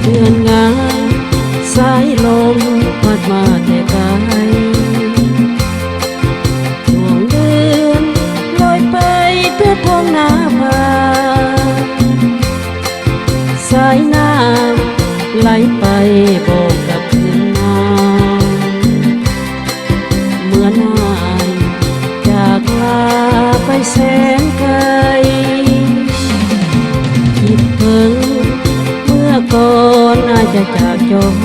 เดือนงามสายลมพัดมาแต่ไกลดวงเดือนลอยไปเพื่อท้องนาผาสายน้ำไหลไปโบกกับคืนมาเมื่อนายจากลาไปแสนไกลคิดถึงเมื่อก่อนอาจจะจากจร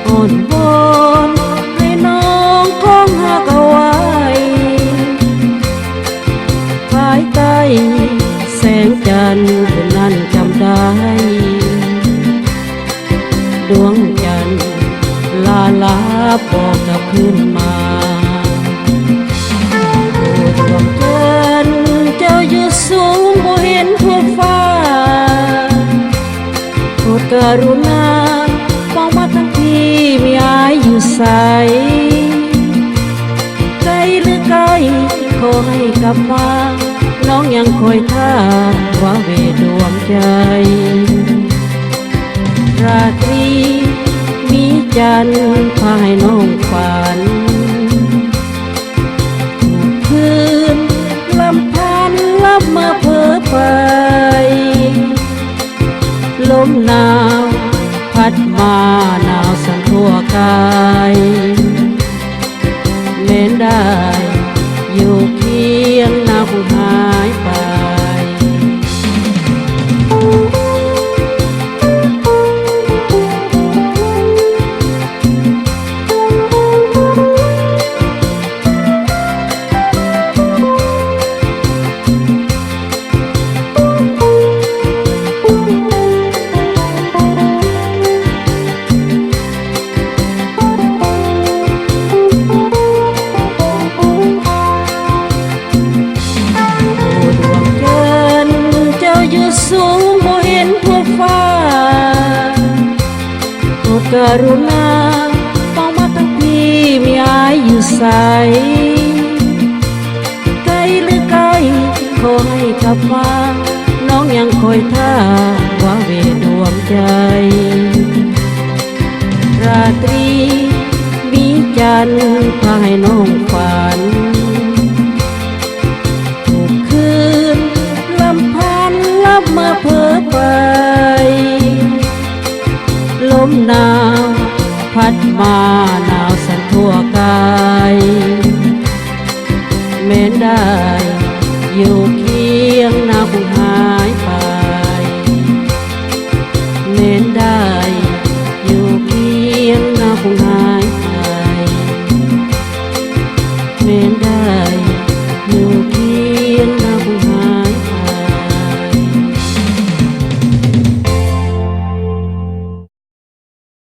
อ่อนวอนให้น้องคงหากเอาไว้ภายใต้แสงจันทร์คืนนั้นจำได้ดวงจันทร์ลาลาบอกกลับคืนมาดวงจันทร์เจ้าอยู่สูงบ่เห็นทั่วฟ้าโปรดกรุณามองมาทั้งที่มีอายอยู่ใสไกลหรือไกลขอให้กลับมาน้องยังคอยท่าว่าเวดวงใจราตรีมีจันทร์พาให้น้องฝันทุกคืนลำพันลับมาเพ้อไปลมหนาวพัดมาหนาวสั่นทั่วกายแม้นได้อยู่เคียงหน้าคงหายไปสูงบ่เห็นทั่วฟ้าโปรดกรุณามองมาทั้งที่มีอายอยู่ใสไกลหรือไกลขอให้กลับมาน้องยังคอยท่าว่าเวดวงใจราตรีมีจันทร์พาให้น้องฝันทุกคืนลำพันลับมาเพ้อไปลมหนาวพัดมาหนาวสั่นทั่วกายแม้นได้อยู่